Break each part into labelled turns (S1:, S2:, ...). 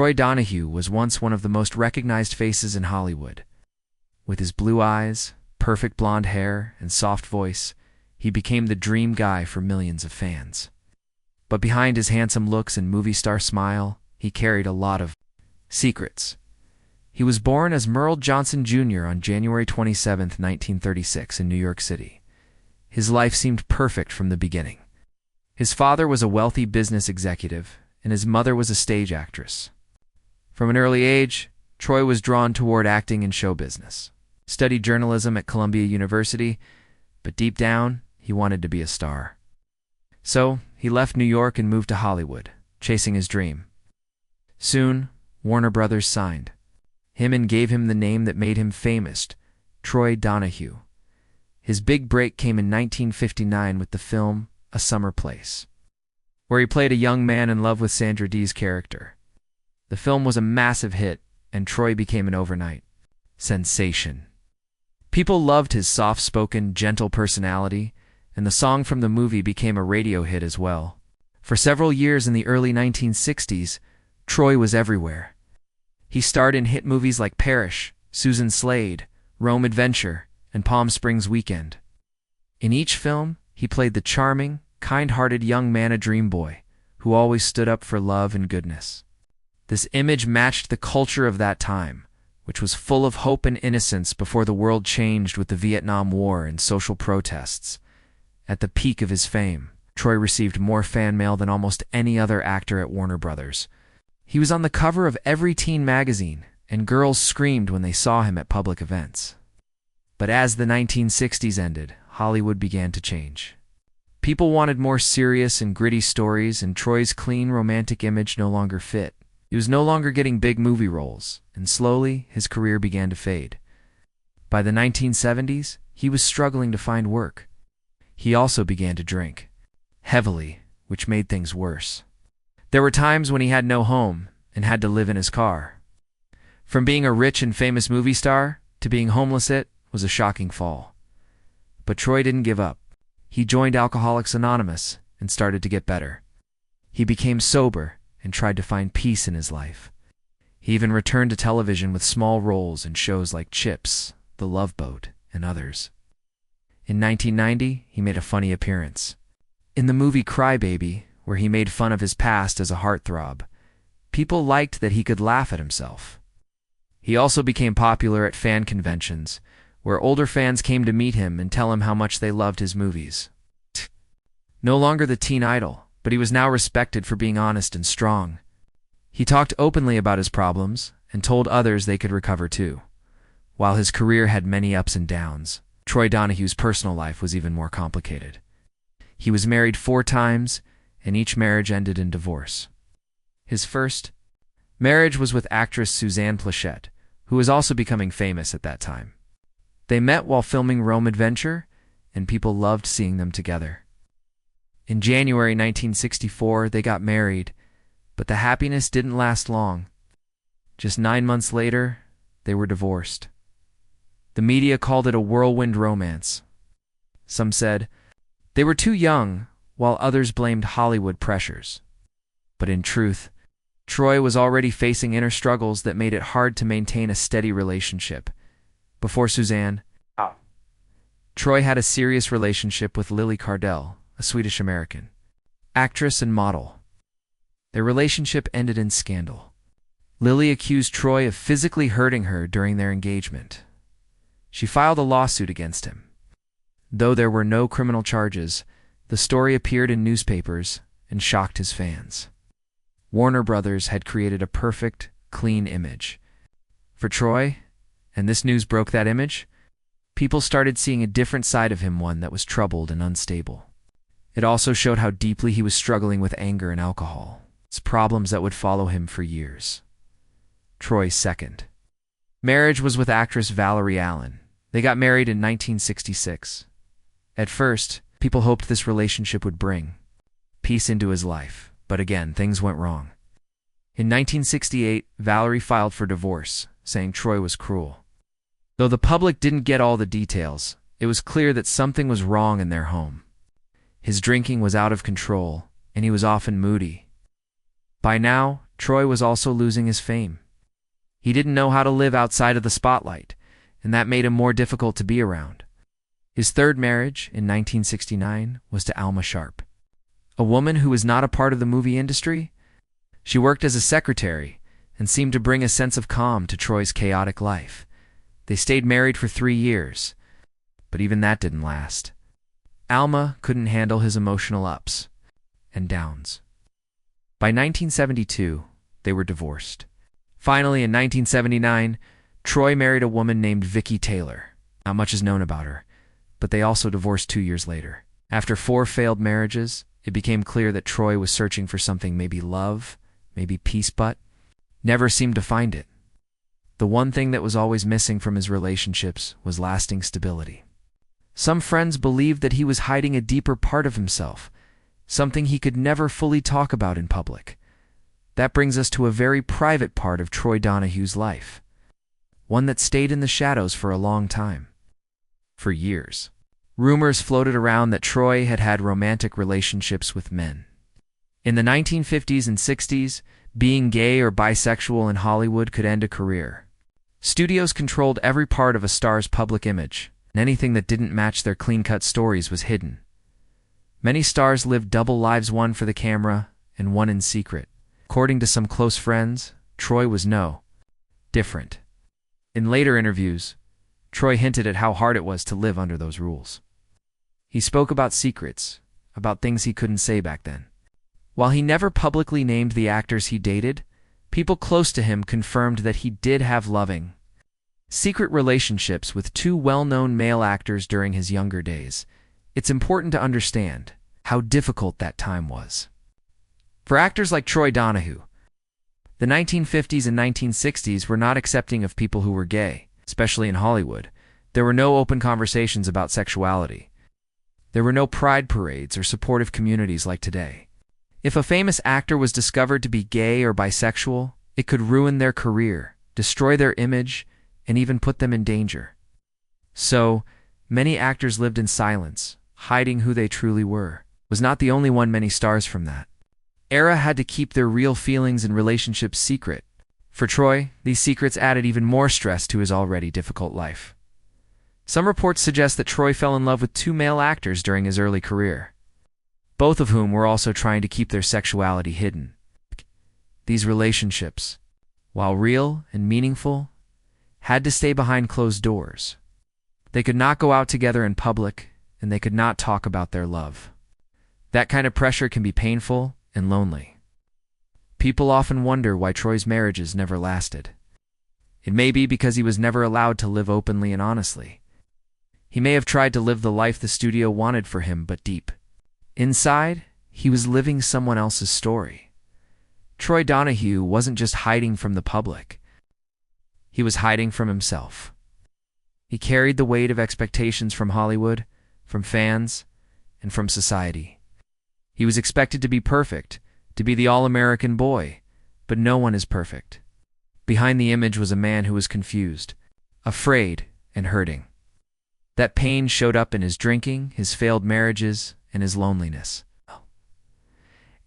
S1: Troy Donahue was once one of the most recognized faces in Hollywood. With his blue eyes, perfect blonde hair, and soft voice, he became the dream guy for millions of fans. But behind his handsome looks and movie star smile, he carried a lot of secrets. He was born as Merle Johnson Jr. on January 27, 1936, in New York City. His life seemed perfect from the beginning. His father was a wealthy business executive, and his mother was a stage actress. From an early age, Troy was drawn toward acting and show business. Studied journalism at Columbia University, but deep down, he wanted to be a star. So, he left New York and moved to Hollywood, chasing his dream. Soon, Warner Brothers signed him and gave him the name that made him famous, Troy Donahue. His big break came in 1959 with the film A Summer Place, where he played a young man in love with Sandra Dee's character. The film was a massive hit, and Troy became an overnight sensation. People loved his soft-spoken, gentle personality, and the song from the movie became a radio hit as well. For several years in the early 1960s, Troy was everywhere. He starred in hit movies like Parrish, Susan Slade, Rome Adventure, and Palm Springs Weekend. In each film, he played the charming, kind-hearted young man, a dream boy, who always stood up for love and goodness. This image matched the culture of that time, which was full of hope and innocence before the world changed with the Vietnam War and social protests. At the peak of his fame, Troy received more fan mail than almost any other actor at Warner Brothers. He was on the cover of every teen magazine, and girls screamed when they saw him at public events. But as the 1960s ended, Hollywood began to change. People wanted more serious and gritty stories, and Troy's clean, romantic image no longer fit. He was no longer getting big movie roles, and slowly his career began to fade. By the 1970s, he was struggling to find work. He also began to drink heavily, which made things worse. There were times when he had no home and had to live in his car. From being a rich and famous movie star to being homeless, it was a shocking fall. But Troy didn't give up. He joined Alcoholics Anonymous and started to get better. He became sober and tried to find peace in his life. He even returned to television with small roles in shows like Chips, The Love Boat, and others. In 1990, he made a funny appearance in the movie Cry Baby, where he made fun of his past as a heartthrob. People liked that he could laugh at himself. He also became popular at fan conventions, where older fans came to meet him and tell him how much they loved his movies. No longer the teen idol, but he was now respected for being honest and strong. He talked openly about his problems and told others they could recover too. While his career had many ups and downs, Troy Donahue's personal life was even more complicated. He was married 4 times, and each marriage ended in divorce. His first marriage was with actress Suzanne Pleshette, who was also becoming famous at that time. They met while filming Rome Adventure, and people loved seeing them together. In January 1964, they got married, but the happiness didn't last long. Just 9 months later, they were divorced. The media called it a whirlwind romance. Some said they were too young, while others blamed Hollywood pressures. But in truth, Troy was already facing inner struggles that made it hard to maintain a steady relationship. Before Suzanne, Troy had a serious relationship with Lily Cardell, a Swedish-American actress and model. Their relationship ended in scandal. Lily accused Troy of physically hurting her during their engagement. She filed a lawsuit against him. Though there were no criminal charges, the story appeared in newspapers and shocked his fans. Warner Brothers had created a perfect, clean image for Troy, and this news broke that image. People started seeing a different side of him, one that was troubled and unstable. It also showed how deeply he was struggling with anger and alcohol. It's problems that would follow him for years. Troy's second marriage was with actress Valerie Allen. They got married in 1966. At first, people hoped this relationship would bring peace into his life, but again, things went wrong. In 1968, Valerie filed for divorce, saying Troy was cruel. Though the public didn't get all the details, it was clear that something was wrong in their home. His drinking was out of control, and he was often moody. By now, Troy was also losing his fame. He didn't know how to live outside of the spotlight, and that made him more difficult to be around. His third marriage, in 1969, was to Alma Sharp, a woman who was not a part of the movie industry. She worked as a secretary and seemed to bring a sense of calm to Troy's chaotic life. They stayed married for 3 years, but even that didn't last. Alma couldn't handle his emotional ups and downs. By 1972, they were divorced. Finally, in 1979, Troy married a woman named Vicki Taylor. Not much is known about her, but they also divorced 2 years later. After 4 failed marriages, it became clear that Troy was searching for something, maybe love, maybe peace, but never seemed to find it. The one thing that was always missing from his relationships was lasting stability. Some friends believed that he was hiding a deeper part of himself, something he could never fully talk about in public. That brings us to a very private part of Troy Donahue's life, one that stayed in the shadows for a long time. For years, rumors floated around that Troy had had romantic relationships with men. In the 1950s and 60s, being gay or bisexual in Hollywood could end a career. Studios controlled every part of a star's public image, and anything that didn't match their clean-cut stories was hidden. Many stars lived double lives, one for the camera and one in secret. According to some close friends, Troy was no different. In later interviews, Troy hinted at how hard it was to live under those rules. He spoke about secrets, about things he couldn't say back then. While he never publicly named the actors he dated, people close to him confirmed that he did have loving, secret relationships with 2 well-known male actors during his younger days. It's important to understand how difficult that time was. For actors like Troy Donahue, the 1950s and 1960s were not accepting of people who were gay, especially in Hollywood. There were no open conversations about sexuality. There were no pride parades or supportive communities like today. If a famous actor was discovered to be gay or bisexual, it could ruin their career, destroy their image, and even put them in danger. So, many actors lived in silence, hiding who they truly were. Was not the only one. Many stars from that era had to keep their real feelings and relationships secret. For Troy, these secrets added even more stress to his already difficult life. Some reports suggest that Troy fell in love with 2 male actors during his early career, both of whom were also trying to keep their sexuality hidden. These relationships, while real and meaningful, had to stay behind closed doors. They could not go out together in public, and they could not talk about their love. That kind of pressure can be painful and lonely. People often wonder why Troy's marriages never lasted. It may be because he was never allowed to live openly and honestly. He may have tried to live the life the studio wanted for him, but deep inside, he was living someone else's story. Troy Donahue wasn't just hiding from the public. He was hiding from himself. He carried the weight of expectations from Hollywood, from fans, and from society. He was expected to be perfect, to be the all-American boy, but no one is perfect. Behind the image was a man who was confused, afraid, and hurting. That pain showed up in his drinking, his failed marriages, and his loneliness.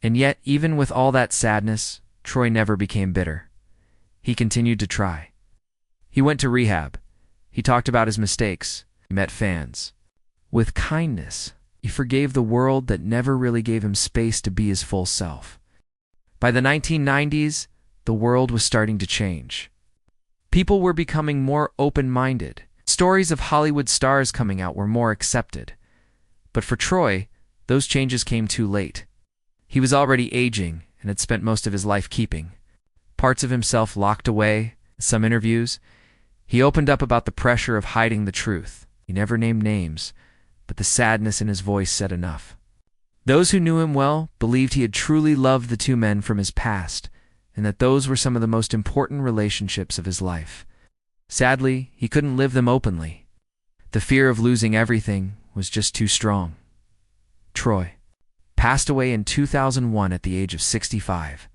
S1: And yet, even with all that sadness, Troy never became bitter. He continued to try. He went to rehab. He talked about his mistakes. He met fans. With kindness, he forgave the world that never really gave him space to be his full self. By the 1990s, the world was starting to change. People were becoming more open-minded. Stories of Hollywood stars coming out were more accepted. But for Troy, those changes came too late. He was already aging and had spent most of his life keeping parts of himself locked away. In some interviews, he opened up about the pressure of hiding the truth. He never named names, but the sadness in his voice said enough. Those who knew him well believed he had truly loved the 2 men from his past, and that those were some of the most important relationships of his life. Sadly, he couldn't live them openly. The fear of losing everything was just too strong. Troy passed away in 2001 at the age of 65.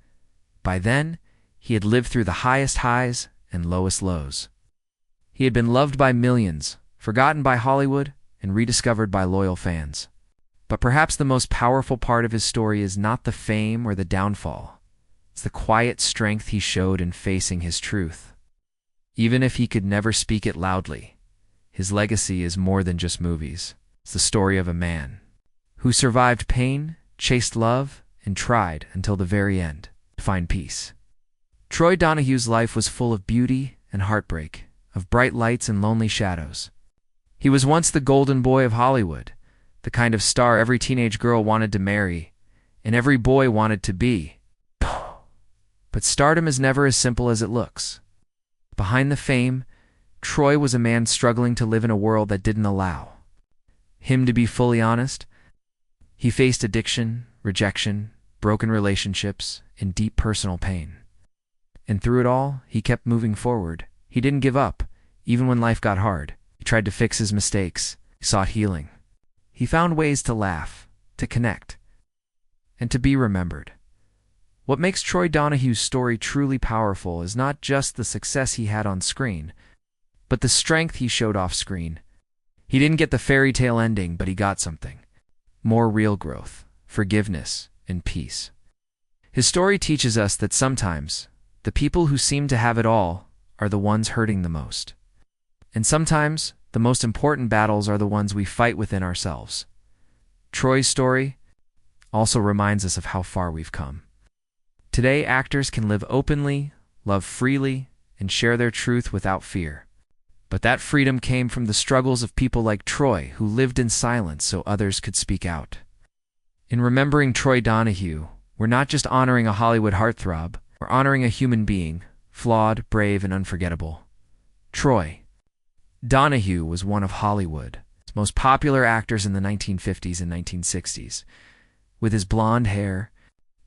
S1: By then, he had lived through the highest highs and lowest lows. He had been loved by millions, forgotten by Hollywood, and rediscovered by loyal fans. But perhaps the most powerful part of his story is not the fame or the downfall. It's the quiet strength he showed in facing his truth. Even if he could never speak it loudly, his legacy is more than just movies. It's the story of a man who survived pain, chased love, and tried until the very end to find peace. Troy Donahue's life was full of beauty and heartbreak, of bright lights and lonely shadows. He was once the golden boy of Hollywood, the kind of star every teenage girl wanted to marry, and every boy wanted to be. But stardom is never as simple as it looks. Behind the fame, Troy was a man struggling to live in a world that didn't allow him to be fully honest. He faced addiction, rejection, broken relationships, and deep personal pain. And through it all, he kept moving forward. He didn't give up, even when life got hard. He tried to fix his mistakes. He sought healing. He found ways to laugh, to connect, and to be remembered. What makes Troy Donahue's story truly powerful is not just the success he had on screen, but the strength he showed off screen. He didn't get the fairy tale ending, but he got something. More real growth, forgiveness, and peace. His story teaches us that sometimes the people who seem to have it all are the ones hurting the most. And sometimes the most important battles are the ones we fight within ourselves. Troy's story also reminds us of how far we've come. Today, actors can live openly, love freely, and share their truth without fear. But that freedom came from the struggles of people like Troy, who lived in silence so others could speak out. In remembering Troy Donahue, we're not just honoring a Hollywood heartthrob, we're honoring a human being, flawed, brave, and unforgettable. Troy Donahue was one of Hollywood's most popular actors in the 1950s and 1960s. With his blonde hair,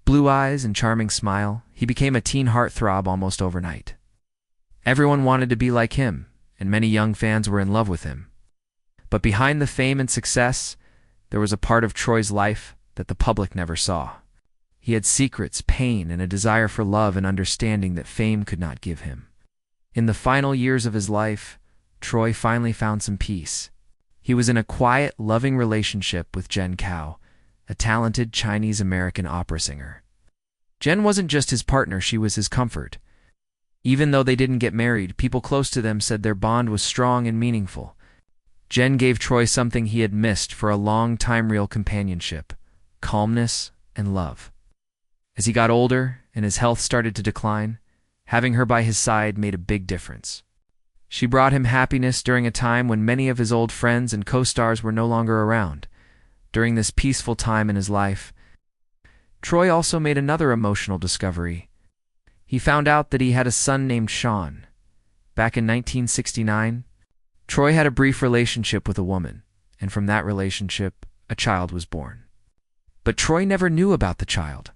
S1: blue eyes, and charming smile, he became a teen heartthrob almost overnight. Everyone wanted to be like him, and many young fans were in love with him. But behind the fame and success, there was a part of Troy's life that the public never saw. He had secrets, pain, and a desire for love and understanding that fame could not give him. In the final years of his life, Troy finally found some peace. He was in a quiet, loving relationship with Jen Cao, a talented Chinese-American opera singer. Jen wasn't just his partner, she was his comfort. Even though they didn't get married, people close to them said their bond was strong and meaningful. Jen gave Troy something he had missed for a long time: real companionship, calmness, and love. As he got older and his health started to decline, having her by his side made a big difference. She brought him happiness during a time when many of his old friends and co-stars were no longer around. During this peaceful time in his life, Troy also made another emotional discovery. He found out that he had a son named Sean. Back in 1969, Troy had a brief relationship with a woman, and from that relationship, a child was born. But Troy never knew about the child.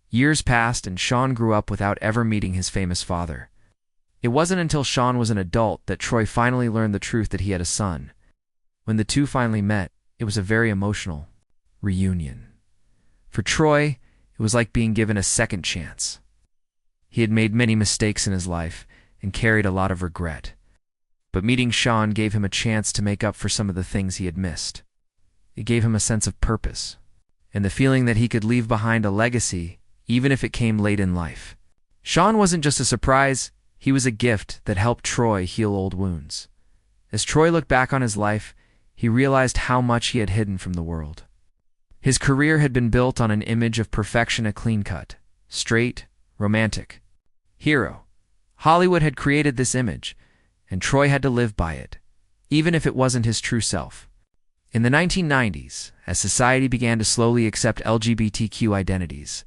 S1: Years passed and Sean grew up without ever meeting his famous father. It wasn't until Sean was an adult that Troy finally learned the truth that he had a son. When the two finally met, it was a very emotional reunion. For Troy, it was like being given a second chance. He had made many mistakes in his life and carried a lot of regret. But meeting Sean gave him a chance to make up for some of the things he had missed. It gave him a sense of purpose, and the feeling that he could leave behind a legacy, even if it came late in life. Sean wasn't just a surprise, he was a gift that helped Troy heal old wounds. As Troy looked back on his life, he realized how much he had hidden from the world. His career had been built on an image of perfection: a clean-cut, straight, romantic hero. Hollywood had created this image, and Troy had to live by it, even if it wasn't his true self. In the 1990s, as society began to slowly accept LGBTQ identities,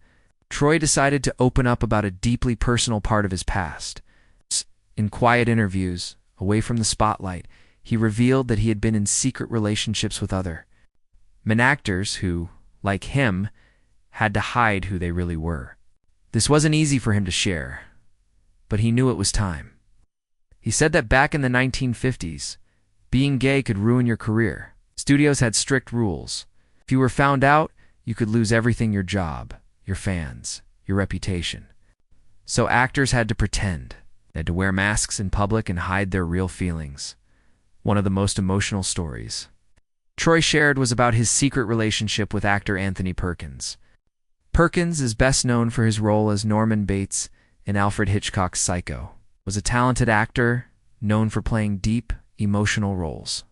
S1: Troy decided to open up about a deeply personal part of his past. In quiet interviews, away from the spotlight, he revealed that he had been in secret relationships with other men actors who, like him, had to hide who they really were. This wasn't easy for him to share, but he knew it was time. He said that back in the 1950s, being gay could ruin your career. Studios had strict rules. If you were found out, you could lose everything: your job, your fans, your reputation. So actors had to pretend. They had to wear masks in public and hide their real feelings. One of the most emotional stories Troy shared was about his secret relationship with actor Anthony Perkins. Perkins is best known for his role as Norman Bates in Alfred Hitchcock's Psycho. Was a talented actor, known for playing deep, emotional roles.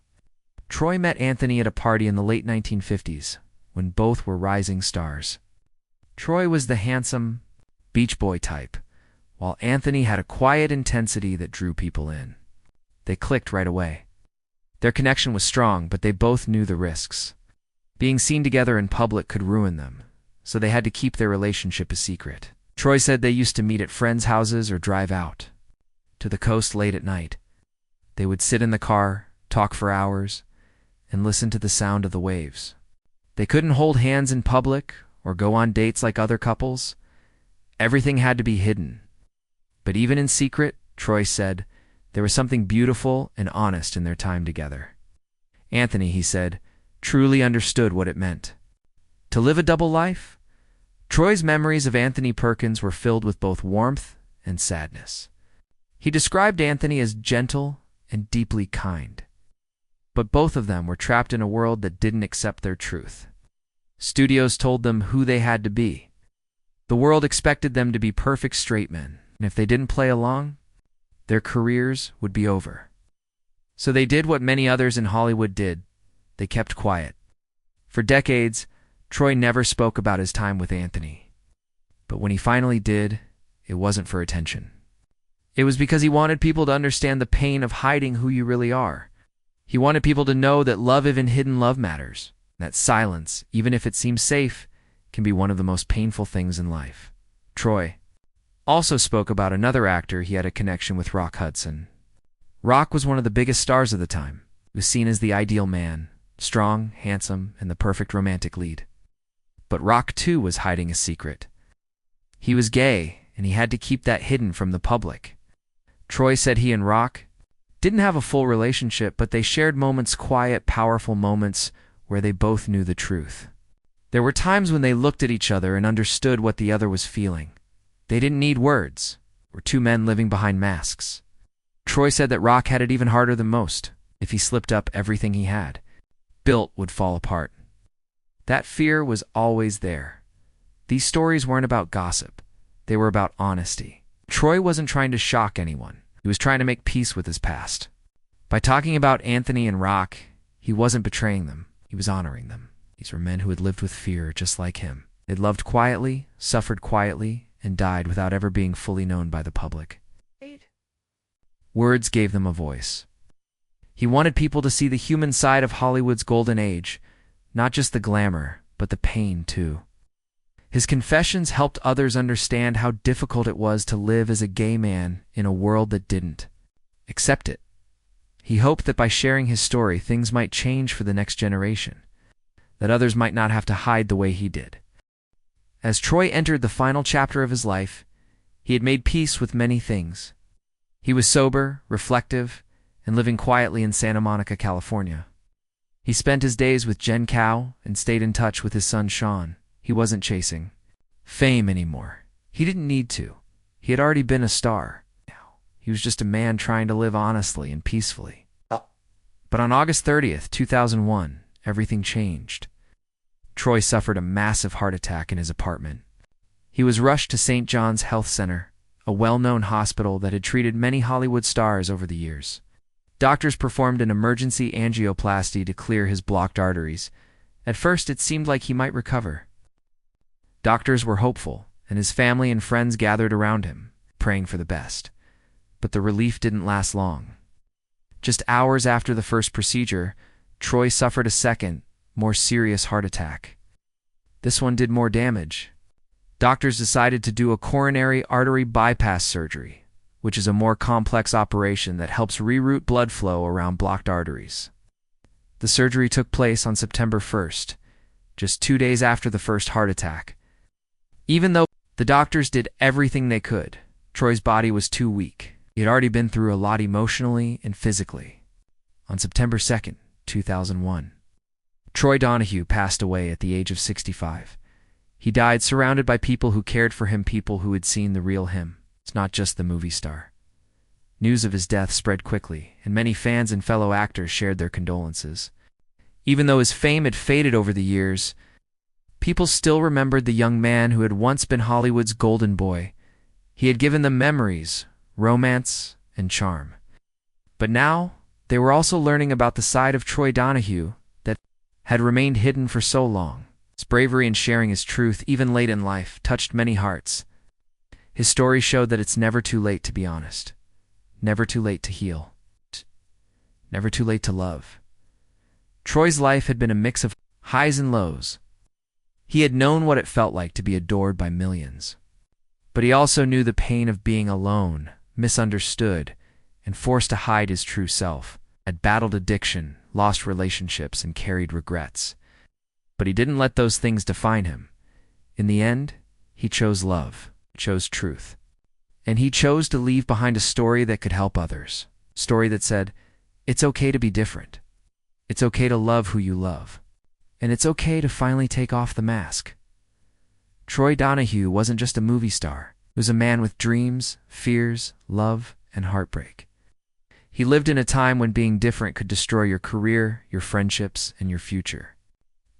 S1: Troy met Anthony at a party in the late 1950s, when both were rising stars. Troy was the handsome, beach boy type, while Anthony had a quiet intensity that drew people in. They clicked right away. Their connection was strong, but they both knew the risks. Being seen together in public could ruin them, so they had to keep their relationship a secret. Troy said they used to meet at friends' houses or drive out to the coast late at night. They would sit in the car, talk for hours, and listen to the sound of the waves. They couldn't hold hands in public or go on dates like other couples. Everything had to be hidden. But even in secret, Troy said, there was something beautiful and honest in their time together. Anthony, he said, truly understood what it meant. To live a double life? Troy's memories of Anthony Perkins were filled with both warmth and sadness. He described Anthony as gentle and deeply kind. But both of them were trapped in a world that didn't accept their truth. Studios told them who they had to be. The world expected them to be perfect straight men, and if they didn't play along, their careers would be over. So they did what many others in Hollywood did. They kept quiet. For decades, Troy never spoke about his time with Anthony. But when he finally did, it wasn't for attention. It was because he wanted people to understand the pain of hiding who you really are. He wanted people to know that love, even hidden love, matters. That silence, even if it seems safe, can be one of the most painful things in life. Troy also spoke about another actor he had a connection with, Rock Hudson. Rock was one of the biggest stars of the time. He was seen as the ideal man, strong, handsome, and the perfect romantic lead. But Rock, too, was hiding a secret. He was gay, and he had to keep that hidden from the public. Troy said he and Rock didn't have a full relationship, but they shared moments, quiet, powerful moments, where they both knew the truth. There were times when they looked at each other and understood what the other was feeling. They didn't need words. Were two men living behind masks. Troy said that Rock had it even harder than most. If he slipped up, everything he had built would fall apart. That fear was always there. These stories weren't about gossip. They were about honesty. Troy wasn't trying to shock anyone. He was trying to make peace with his past. By talking about Anthony and Rock, he wasn't betraying them. He was honoring them. These were men who had lived with fear just like him. They'd loved quietly, suffered quietly, and died without ever being fully known by the public. Words gave them a voice. He wanted people to see the human side of Hollywood's golden age, not just the glamour, but the pain too. His confessions helped others understand how difficult it was to live as a gay man in a world that didn't accept it. He hoped that by sharing his story, things might change for the next generation, that others might not have to hide the way he did. As Troy entered the final chapter of his life, he had made peace with many things. He was sober, reflective, and living quietly in Santa Monica, California. He spent his days with Jen Cow and stayed in touch with his son Sean. He wasn't chasing fame anymore. He didn't need to. He had already been a star. He was just a man trying to live honestly and peacefully. But on August 30th, 2001, everything changed. Troy suffered a massive heart attack in his apartment. He was rushed to St. John's Health Center, a well-known hospital that had treated many Hollywood stars over the years. Doctors performed an emergency angioplasty to clear his blocked arteries. At first, it seemed like he might recover. Doctors were hopeful, and his family and friends gathered around him, praying for the best. But the relief didn't last long. Just hours after the first procedure, Troy suffered a second, more serious heart attack. This one did more damage. Doctors decided to do a coronary artery bypass surgery, which is a more complex operation that helps reroute blood flow around blocked arteries. The surgery took place on September 1st, just 2 days after the first heart attack. Even though the doctors did everything they could, Troy's body was too weak. He had already been through a lot emotionally and physically. On September 2nd, 2001, Troy Donahue passed away at the age of 65. He died surrounded by people who cared for him, people who had seen the real him. It's not just the movie star. News of his death spread quickly, and many fans and fellow actors shared their condolences. Even though his fame had faded over the years, People still remembered the young man who had once been Hollywood's golden boy. He had given them memories, romance, and charm. But now, they were also learning about the side of Troy Donahue that had remained hidden for so long. His bravery in sharing his truth, even late in life, touched many hearts. His story showed that it's never too late to be honest, never too late to heal, never too late to love. Troy's life had been a mix of highs and lows. He had known what it felt like to be adored by millions. But he also knew the pain of being alone, misunderstood, and forced to hide his true self. Had battled addiction, lost relationships, and carried regrets. But he didn't let those things define him. In the end, he chose love, chose truth. And he chose to leave behind a story that could help others. A story that said, it's okay to be different. It's okay to love who you love. And it's okay to finally take off the mask. Troy Donahue wasn't just a movie star. He was a man with dreams, fears, love, and heartbreak. He lived in a time when being different could destroy your career, your friendships, and your future.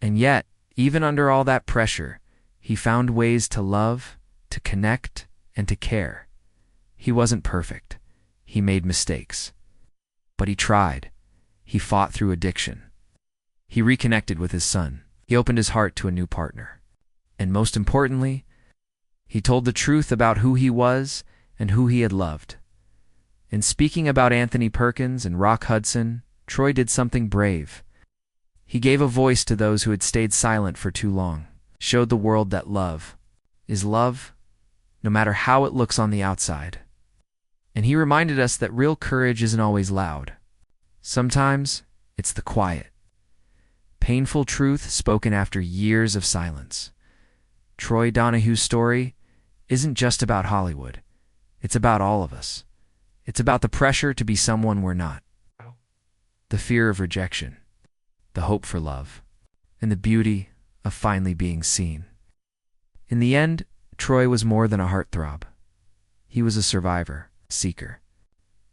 S1: And yet, even under all that pressure, he found ways to love, to connect, and to care. He wasn't perfect. He made mistakes. But he tried. He fought through addiction. He reconnected with his son. He opened his heart to a new partner. And most importantly, he told the truth about who he was and who he had loved. In speaking about Anthony Perkins and Rock Hudson, Troy did something brave. He gave a voice to those who had stayed silent for too long, showed the world that love is love, no matter how it looks on the outside. And he reminded us that real courage isn't always loud. Sometimes it's the quiet, painful truth spoken after years of silence. Troy Donahue's story isn't just about Hollywood. It's about all of us. It's about the pressure to be someone we're not, the fear of rejection, the hope for love, and the beauty of finally being seen. In the end, Troy was more than a heartthrob. He was a survivor, seeker,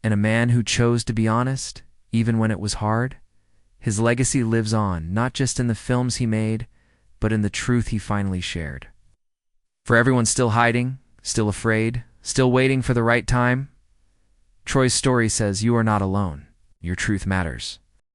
S1: and a man who chose to be honest, even when it was hard. His legacy lives on, not just in the films he made, but in the truth he finally shared. For everyone still hiding, still afraid, still waiting for the right time, Troy's story says you are not alone. Your truth matters.